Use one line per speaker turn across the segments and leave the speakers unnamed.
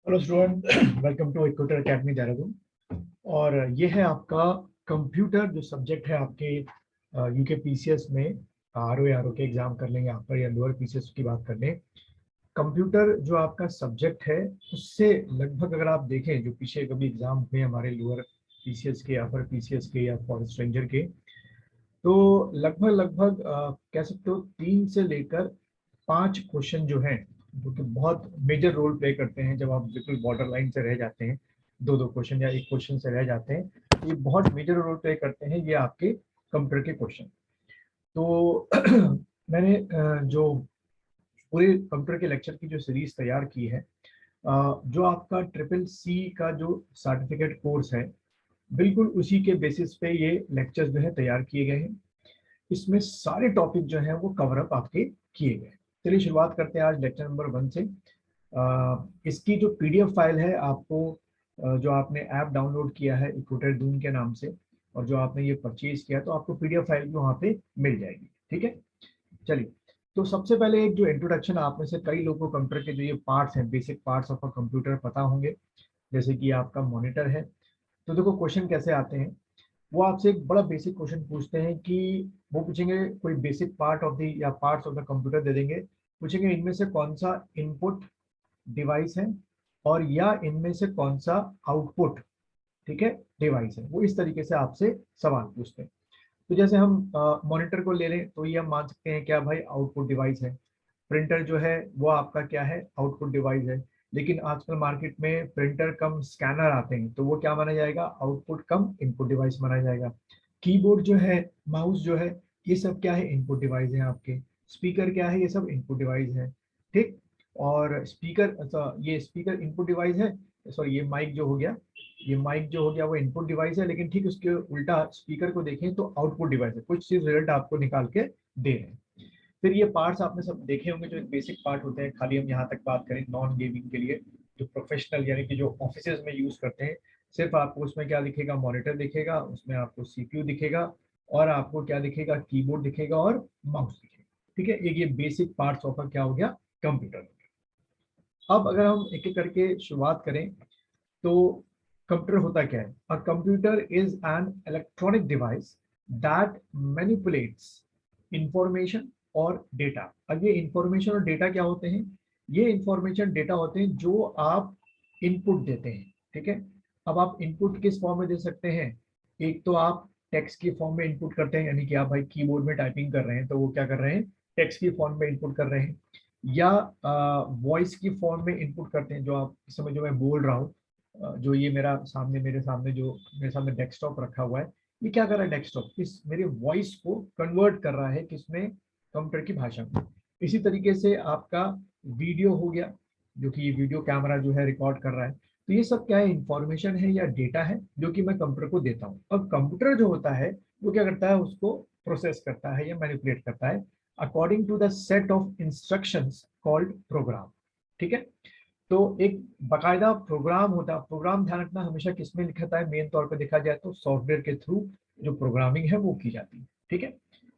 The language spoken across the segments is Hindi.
Hello student, welcome to equator academy Dehradun. और ये है आपका कंप्यूटर जो सब्जेक्ट है आपके यूके पीसीएस में। आर ओ के एग्जाम कर लेंगे आप पर, या लोअर पीसीएस की बात कर लें। कंप्यूटर जो आपका सब्जेक्ट है उससे लगभग अगर आप देखें जो पीछे कभी एग्जाम हुए हमारे लोअर पीसीएस के, अपर पीसीएस के या फॉर स्ट्रेंजर के, तो लगभग लगभग कह सकते हो 3 से लेकर 5 क्वेश्चन जो हैं, जो कि बहुत मेजर रोल प्ले करते हैं। जब आप बिल्कुल बॉर्डर लाइन से रह जाते हैं, 2-2 क्वेश्चन या एक क्वेश्चन से रह जाते हैं, तो ये बहुत मेजर रोल प्ले करते हैं ये आपके कंप्यूटर के क्वेश्चन। तो मैंने जो पूरे कंप्यूटर के लेक्चर की जो सीरीज तैयार की है, जो आपका ट्रिपल सी का जो सर्टिफिकेट कोर्स है, बिल्कुल उसी के बेसिस पे ये लेक्चर जो है तैयार किए गए हैं। इसमें सारे टॉपिक जो हैं वो कवर अप आपके किए गए। चलिए शुरुआत करते हैं आज लेक्चर नंबर 1 से। इसकी जो पीडीएफ फाइल है आपको, जो आपने ऐप डाउनलोड किया है इक्वेटर दून के नाम से, और जो आपने ये परचेज किया, तो आपको पीडीएफ फाइल भी वहाँ पे मिल जाएगी। ठीक है, चलिए। तो सबसे पहले एक जो इंट्रोडक्शन, आप में से कई लोगों को कंप्यूटर के जो ये पार्ट्स हैं, basic parts of a computer पता होंगे। जैसे कि आपका मॉनिटर है। तो देखो क्वेश्चन कैसे आते हैं। वो आपसे एक बड़ा बेसिक क्वेश्चन पूछते हैं कि वो पूछेंगे कोई बेसिक पार्ट ऑफ द या पार्ट्स ऑफ द कंप्यूटर दे देंगे। पूछेंगे इनमें से कौन सा इनपुट डिवाइस है, और या इनमें से कौन सा आउटपुट, ठीक है, डिवाइस है। वो इस तरीके से आपसे सवाल पूछते हैं। तो जैसे हम मॉनिटर को ले लें तो ये हम मान सकते हैं क्या भाई, आउटपुट डिवाइस है। प्रिंटर जो है वो आपका क्या है, आउटपुट डिवाइस है। लेकिन आजकल मार्केट में प्रिंटर कम स्कैनर आते हैं, तो वो क्या माना जाएगा, आउटपुट कम इनपुट डिवाइस माना जाएगा। कीबोर्ड जो है, माउस जो है, ये सब क्या है, इनपुट डिवाइस है आपके। स्पीकर क्या है, ये सब इनपुट डिवाइस है। ठीक। और स्पीकर, अच्छा ये स्पीकर इनपुट डिवाइस है, सॉरी ये माइक जो हो गया, ये माइक जो हो गया वो इनपुट डिवाइस है। लेकिन ठीक उसके उल्टा स्पीकर को देखें तो आउटपुट डिवाइस है, कुछ चीज रिजल्ट आपको निकाल के दे रहे हैं। फिर ये पार्ट्स आपने सब देखे होंगे जो एक बेसिक पार्ट होते हैं। खाली हम यहाँ तक बात करें नॉन गेमिंग के लिए, जो प्रोफेशनल यानी कि जो ऑफिसेज में यूज करते हैं, सिर्फ आपको उसमें क्या दिखेगा, मॉनिटर दिखेगा, उसमें आपको सीपीयू दिखेगा, और आपको क्या दिखेगा, कीबोर्ड दिखेगा और माउस दिखेगा। ठीक है, एक ये बेसिक पार्ट्स ऑफ क्या हो गया, कंप्यूटर। अब अगर हम एक एक करके शुरुआत करें, तो कंप्यूटर होता क्या है। A computer is an electronic device that manipulates information और डेटा। अब ये इंफॉर्मेशन और डेटा क्या होते हैं, ये इंफॉर्मेशन डेटा होते हैं जो आप इनपुट देते हैं। ठीक है। अब आप इनपुट किस फॉर्म में दे सकते हैं, एक तो आप टेक्स्ट की फॉर्म में इनपुट करते हैं, यानी कि आप भाई कीबोर्ड में टाइपिंग कर रहे हैं तो वो क्या कर रहे हैं, टेक्स्ट की फॉर्म में इनपुट कर रहे हैं। या वॉइस की फॉर्म में इनपुट करते हैं, जो आप इस समय जो मैं बोल रहा हूँ, जो ये मेरे सामने जो मेरे सामने डेस्कटॉप रखा हुआ है, ये क्या कर रहा है, डेस्कटॉप इस मेरे वॉइस को कन्वर्ट कर रहा है किसमें, कंप्यूटर की भाषा में। इसी तरीके से आपका वीडियो हो गया, जो कि ये वीडियो कैमरा जो है रिकॉर्ड कर रहा है। तो ये सब क्या है, इंफॉर्मेशन है या डेटा है, जो कि मैं कंप्यूटर को देता हूँ। अब कंप्यूटर जो होता है वो क्या करता है, उसको प्रोसेस करता है या मैनिपुलेट करता है according to the set of instructions called program. ठीक है। तो एक बकायदा प्रोग्राम होता है। प्रोग्राम ध्यान रखना हमेशा किसमें लिखा है, मेन तौर पर देखा जाए तो सॉफ्टवेयर के थ्रू जो प्रोग्रामिंग है वो की जाती है। ठीक है।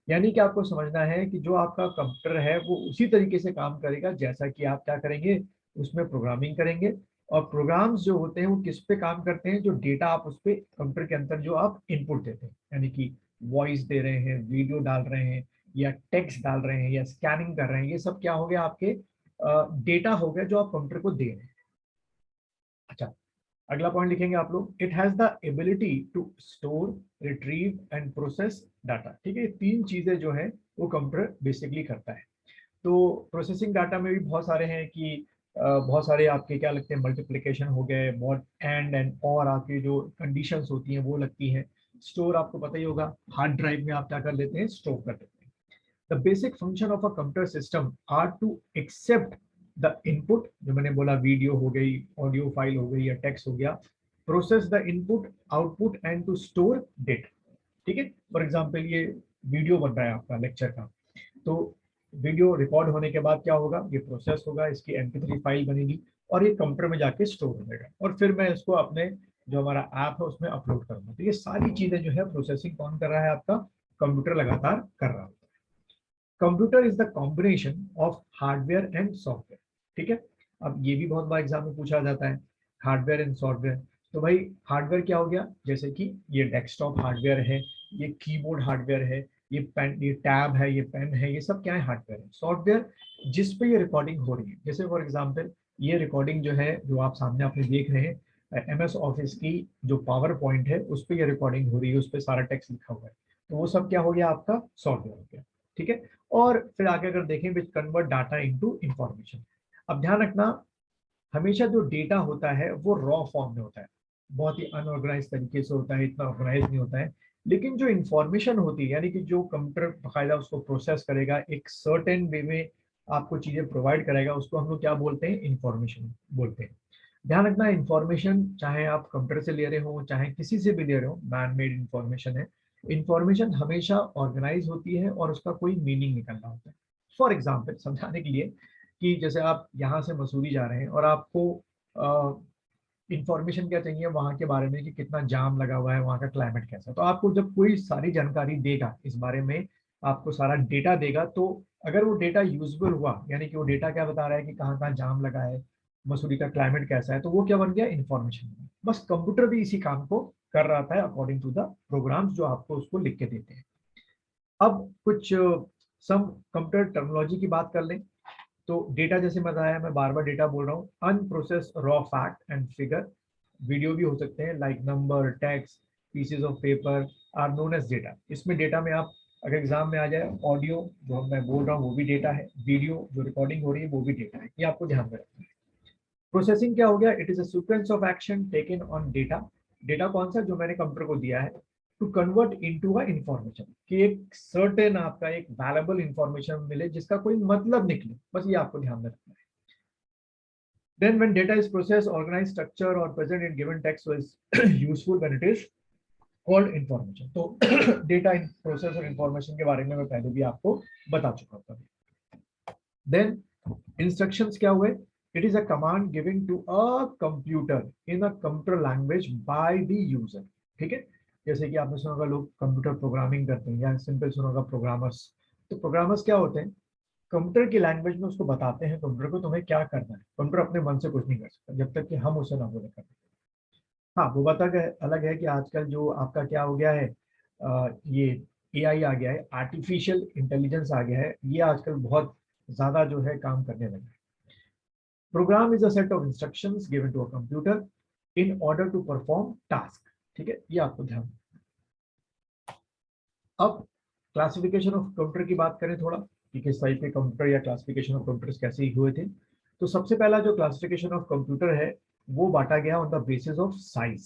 यानी कि आपको समझना है कि जो आपका कंप्यूटर है वो उसी तरीके से काम करेगा जैसा कि आप क्या करेंगे, उसमें प्रोग्रामिंग करेंगे। और प्रोग्राम्स जो होते हैं वो किस पे काम करते हैं, जो डेटा आप उस पर कंप्यूटर के अंदर जो आप इनपुट देते हैं, यानी कि वॉइस दे रहे हैं, वीडियो डाल रहे हैं, या टेक्स्ट डाल रहे हैं, या स्कैनिंग कर रहे हैं, ये सब क्या हो गया, आपके डेटा हो गया जो आप कंप्यूटर को दे रहे हैं। अच्छा, अगला पॉइंट लिखेंगे आप लोग, it has the ability to store, retrieve and process data. ठीक है, 3 चीजें जो है वो कंप्यूटर बेसिकली करता है। तो प्रोसेसिंग डाटा में भी बहुत सारे हैं कि बहुत सारे आपके क्या लगते हैं, मल्टीप्लिकेशन हो गए, बहुत एंड और आपकी जो कंडीशंस होती हैं वो लगती हैं। स्टोर आपको पता ही होगा, हार्ड ड्राइव में आप क्या कर लेते हैं, स्टोर कर लेते हैं। The basic function of a computer system are to accept the input, जो मैंने बोला वीडियो हो गई, ऑडियो फाइल हो गई, या टेक्स्ट हो गया, process the input output and to store data. ठीक है। फॉर एग्जाम्पल ये वीडियो बन रहा है आपका लेक्चर का, तो वीडियो रिकॉर्ड होने के बाद क्या होगा, ये प्रोसेस होगा, इसकी MP3 फाइल बनेगी, और ये कंप्यूटर में जाके स्टोर हो जाएगा, और फिर मैं इसको अपने जो हमारा ऐप है उसमें अपलोड करूंगा। तो ये सारी चीजें जो है प्रोसेसिंग कौन कर रहा है, आपका कंप्यूटर लगातार कर रहा है। Computer is the combination of hardware and software. ठीक है। अब ये भी बहुत बार एग्जाम में पूछा जाता है, हार्डवेयर एंड सॉफ्टवेयर। तो भाई हार्डवेयर क्या हो गया, जैसे कि ये डेस्कटॉप हार्डवेयर है, ये कीबोर्ड हार्डवेयर है, ये पेन, ये टैब है, ये पेन है, ये सब क्या है, हार्डवेयर है। सॉफ्टवेयर जिस पे ये रिकॉर्डिंग हो रही है, जैसे फॉर एग्जांपल ये रिकॉर्डिंग जो है, जो आप सामने अपने देख रहे हैं, MS ऑफिस की जो पावर पॉइंट है उस पर ये रिकॉर्डिंग हो रही है, उस पर सारा टेक्स्ट लिखा हुआ है, तो वो सब क्या हो गया, आपका सॉफ्टवेयर हो गया। ठीक है। और फिर आगे अगर देखें, which convert data into information. अब ध्यान रखना, हमेशा जो डेटा होता है वो रॉ फॉर्म में होता है, बहुत ही अनऑर्गेनाइज तरीके से होता है, इतना ऑर्गेनाइज नहीं होता है। लेकिन जो इंफॉर्मेशन होती है, यानी कि जो कंप्यूटर बाकायदा उसको प्रोसेस करेगा, एक सर्टेन वे में आपको चीजें प्रोवाइड करेगा, उसको हम लोग क्या बोलते हैं, इंफॉर्मेशन बोलते हैं। ध्यान रखना, इंफॉर्मेशन चाहे आप कंप्यूटर से ले रहे हो, चाहे किसी से भी ले रहे हो, मैन मेड इंफॉर्मेशन है। इंफॉर्मेशन हमेशा ऑर्गेनाइज होती है और उसका कोई मीनिंग निकलना होता है। फॉर एग्जाम्पल समझाने के लिए, कि जैसे आप यहाँ से मसूरी जा रहे हैं और आपको इंफॉर्मेशन क्या चाहिए वहाँ के बारे में, कि कितना जाम लगा हुआ है, वहाँ का क्लाइमेट कैसा है, तो आपको जब कोई सारी जानकारी देगा इस बारे में, आपको सारा डेटा देगा, तो अगर वो डेटा यूजबल हुआ, यानी कि वो डेटा क्या बता रहा है कि कहाँ कहाँ जाम लगा है, मसूरी का क्लाइमेट कैसा है, तो वो क्या बन गया, इंफॉर्मेशन। बस कंप्यूटर भी इसी काम को कर रहा था अकॉर्डिंग टू द प्रोग्राम्स जो आपको उसको लिख के देते हैं। अब कुछ सम कंप्यूटर टर्मिनोलॉजी की बात कर लें। तो डेटा जैसे बताया, मैं बार बार डेटा बोल रहा हूँ, unprocess raw fact and figure, video भी हो सकते हैं, like number, text, pieces of paper are known as data. इसमें डेटा में आप अगर एग्जाम में आ जाए, ऑडियो जो मैं बोल रहा हूँ वो भी डेटा है, वीडियो जो रिकॉर्डिंग हो रही है वो भी डेटा है, ये आपको ध्यान में रखना है। प्रोसेसिंग क्या हो गया, it is a sequence of action taken on data. Data कौन सा, जो मैंने कंप्यूटर को दिया है, to convert into a information, कि एक सर्टेन आपका एक वैल्यूएबल इंफॉर्मेशन मिले जिसका कोई मतलब निकले, बस ये आपको ध्यान में रखना है। Then when data is processed, organized, structure or present in given text, so is useful when it is called information. तो डेटा इन प्रोसेस और इंफॉर्मेशन के बारे में मैं पहले भी आपको बता चुका था। Then instructions क्या हुए, it is a command given to a computer in a computer language by the user। ठीक है, जैसे कि आपने सुना होगा लोग कंप्यूटर प्रोग्रामिंग करते हैं, या सिंपल सुना होगा प्रोग्रामर्स। तो प्रोग्रामर्स क्या होते हैं, कंप्यूटर की लैंग्वेज में उसको बताते हैं कंप्यूटर को तुम्हें क्या करना है। कंप्यूटर अपने मन से कुछ नहीं कर सकता जब तक कि हम उसे ना बोले करते। हाँ, वो बात अलग है कि आजकल जो आपका क्या हो गया है, ये AI आ गया है, आर्टिफिशियल इंटेलिजेंस आ गया है, ये आजकल बहुत ज्यादा जो है काम करने लगा है। Program is a set of instructions given to a computer in order to perform task. ठीक है, ये आपको ध्यान। अब क्लासिफिकेशन ऑफ कंप्यूटर की बात करें थोड़ा, कि किस टाइप के कंप्यूटर या क्लासिफिकेशन ऑफ कंप्यूटर्स कैसे हुए थे। तो सबसे पहला जो क्लासिफिकेशन ऑफ कंप्यूटर है वो बांटा गया on the basis of size,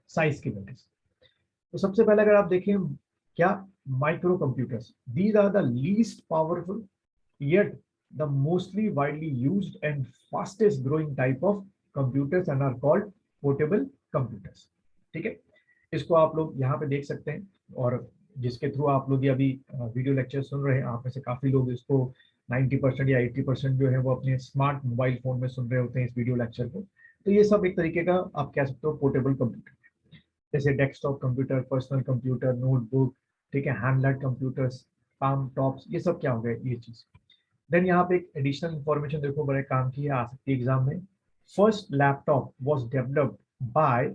size की वजह से। तो सबसे पहले अगर आप देखें, क्या, micro computers, these are the least powerful yet the mostly widely used and fastest growing type of computers and are called portable computers। ठीक है, इसको आप लोग यहाँ पे देख सकते हैं, और जिसके थ्रू आप लोग ये अभी वीडियो लेक्चर सुन रहे हैं, आप में से काफी लोग इसको 90% या 80% जो है वो अपने स्मार्ट मोबाइल फोन में सुन रहे होते हैं इस वीडियो लेक्चर को। तो ये सब एक तरीके का आप कह सकते हो पोर्टेबल कंप्यूटर, जैसे desktop computer, personal computer, notebook, ठीक है, हैंडलेड कंप्यूटर्स, पाम टॉप्स, ये सब क्या हो गए, ये चीज। देन यहाँ पे एक एडिशनल इंफॉर्मेशन देखो, बड़े काम की है, आ सकती है एग्जाम में। First laptop was developed by,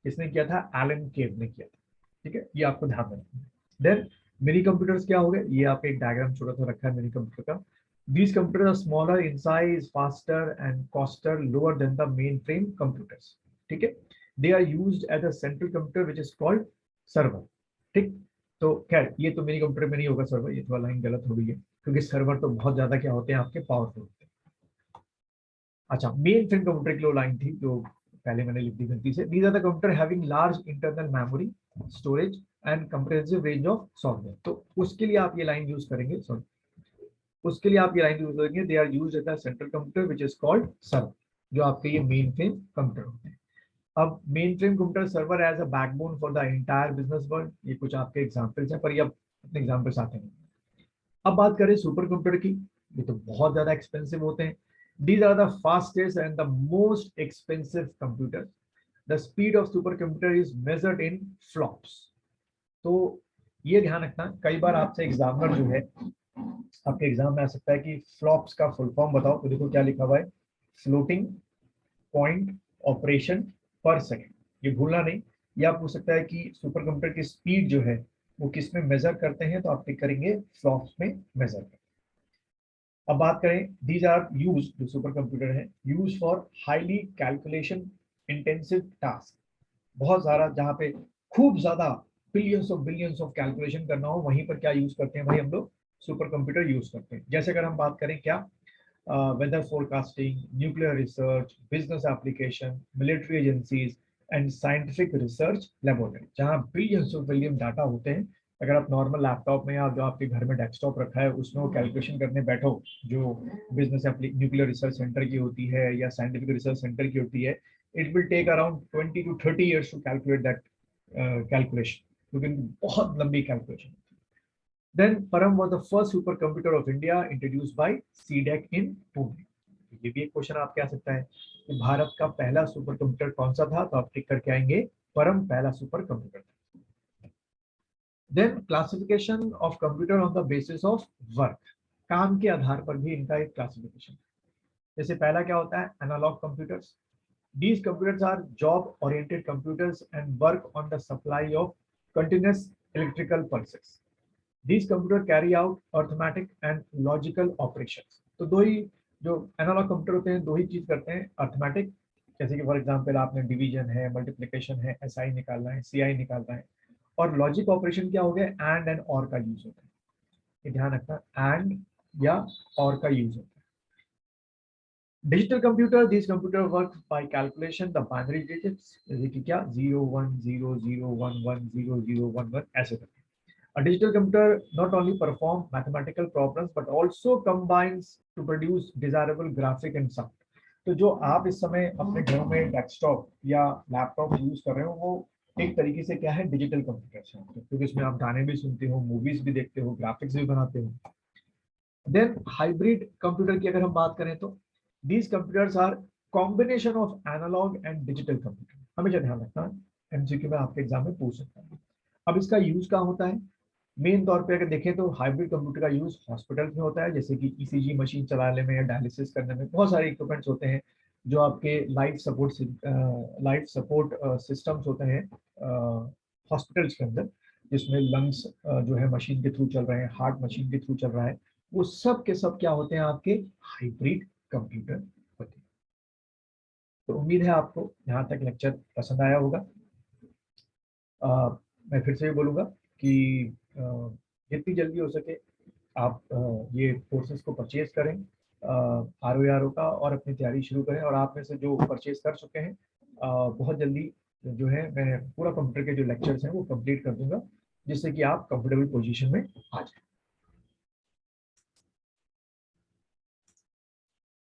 किसने किया था, एलन केव ने किया था। ठीक है, ये आपको ध्यान रखना है। देन मिनी कंप्यूटर्स क्या हो गए, ये आपको एक डायग्राम छोटा सा रखा है मिनी कंप्यूटर का। These computers are smaller in size, faster and coster lower than the mainframe computers। ठीक है, they are used as a central computer which is called server। ठीक, तो खैर ये तो मिनी कंप्यूटर में नहीं होगा सर्वर, ये थोड़ा लाइन गलत हो गई है, क्योंकि सर्वर तो बहुत ज्यादा क्या होते हैं आपके, पावरफुल होते हैं। अच्छा, मेन फ्रेम कंप्यूटर की लाइन थी जो पहले मैंने लिख दी गलती से, these are the computer having large internal memory, storage and comprehensive range of software. तो उसके लिए आप ये लाइन यूज करेंगे, सॉरी, उसके लिए आप ये लाइन यूज करेंगे, they are used as a central computer which is called server, जो आपके ये मेन फ्रेम कंप्यूटर होते हैं। अब main frame computer server as a backbone for the entire business world, ये कुछ आपके एग्जांपल्स हैं, पर ये अब अपने एग्जांपल्स आते हैं। अब बात करें सुपर कंप्यूटर की, ये तो बहुत ज्यादा एक्सपेंसिव होते हैं। These are the fastest and the most expensive computers। The speed of supercomputer is measured in flops। तो ये ध्यान रखना, कई बार आपसे एग्जामिनर जो है आपके एग्जाम में आ सकता है कि फ्लॉप्स का फुल फॉर्म बताओ, तो देखो क्या लिखा हुआ है, फ्लोटिंग पॉइंट ऑपरेशन पर सेकेंड, ये भूलना नहीं। या पूछ सकता है कि सुपर कंप्यूटर की स्पीड जो है वो किस में मेजर करते हैं, तो आप टिक करेंगे फ्लॉप्स में मेजर करते हैं। अब बात करें, दीज आर यूज, जो सुपर कंप्यूटर है, use for highly calculation intensive task, बहुत सारा जहाँ पे खूब ज्यादा बिलियंस ऑफ कैलकुलेशन करना हो, वहीं पर क्या यूज करते हैं भाई, हम लोग सुपर कंप्यूटर यूज करते हैं। जैसे अगर हम बात करें क्या, weather forecasting, nuclear research, business application, military agencies and scientific research laboratory, जहाँ बिलियंस ऑफ बिलियन डाटा होते हैं। अगर आप नॉर्मल लैपटॉप में या जो आपके घर में डेस्कटॉप रखा है उसमें वो कैलकुलेशन करने बैठो, जो बिजनेस न्यूक्लियर रिसर्च सेंटर की होती है या साइंटिफिक रिसर्च सेंटर की होती है, it will take around 20 to 30 years to calculate that calculation, क्योंकि बहुत लंबी calculation. Then Param was the first supercomputer of India introduced by CDEC in Pune. ये भी एक क्वेश्चन आपके आ सकता है कि भारत का पहला सुपर कंप्यूटर कौन सा था, तो आप टिक करके आएंगे परम पहला सुपर कंप्यूटर था। Then classification of computer on the basis of work, काम के आधार पर भी इनका एक क्लासिफिकेशन। जैसे पहला क्या होता है, analog computers. These computers are job-oriented computers and work on the supply of continuous electrical pulses. These computers carry out arithmetic and logical operations. तो दो ही जो एनालॉग कंप्यूटर होते हैं, दो ही चीज करते हैं, अर्थमेटिक, जैसे कि फॉर एग्जांपल आपने डिवीजन है, मल्टीप्लिकेशन है, एसआई निकालना है, सीआई निकालना है। और लॉजिक ऑपरेशन क्या हो गया, एंड और का यूज होता है, ये ध्यान रखना, एंड या और का यूज होता है। Digital computer, this computer work by calculation the binary digits, जैसे कि क्या 0 1 0 0 1 1 0 0 1 1 ऐसे करके। A digital computer not only performs mathematical problems but also combines to produce desirable graphic and sound. तो जो आप इस समय अपने घर में डेस्कटॉप या लैपटॉप यूज कर रहे हो, वो एक तरीके से क्या है, डिजिटल कंप्यूटर है, क्योंकि इसमें आप गाने भी सुनते हो, मूवीज भी देखते हो, ग्राफिक्स भी बनाते हो। देन हाइब्रिड कंप्यूटर की अगर हम बात करें तो these computers are combination of analog and digital computer, हमेशा ध्यान रखना, एमसीक्यू में आपके एग्जाम में पूछ सकता है। अब इसका यूज कहाँ होता है, मेन तौर पे अगर देखें तो हाइब्रिड कंप्यूटर का यूज हॉस्पिटल में होता है, जैसे कि ईसीजी मशीन चलाने में या डायलिसिस करने में, बहुत सारे इक्विपमेंट्स होते हैं जो आपके लाइफ सपोर्ट सिस्टम्स होते हैं हॉस्पिटल्स के अंदर, जिसमें लंग्स जो है मशीन के थ्रू चल रहे हैं, हार्ट मशीन के थ्रू चल रहा है, वो सब के सब क्या होते हैं, आपके हाइब्रिड कंप्यूटर होते हैं। तो उम्मीद है आपको यहाँ तक लेक्चर पसंद आया होगा। मैं फिर से ये बोलूँगा कि जितनी जल्दी हो सके आप ये कोर्सेज को परचेज करें, ROE का, और अपनी तैयारी शुरू करें। और आप में से जो परचेज कर चुके हैं, बहुत जल्दी जो है मैं पूरा कंप्यूटर के जो लेक्चर्स हैं वो कंप्लीट कर दूंगा, जिससे कि आप कंफर्टेबल पोजीशन में आ जाए।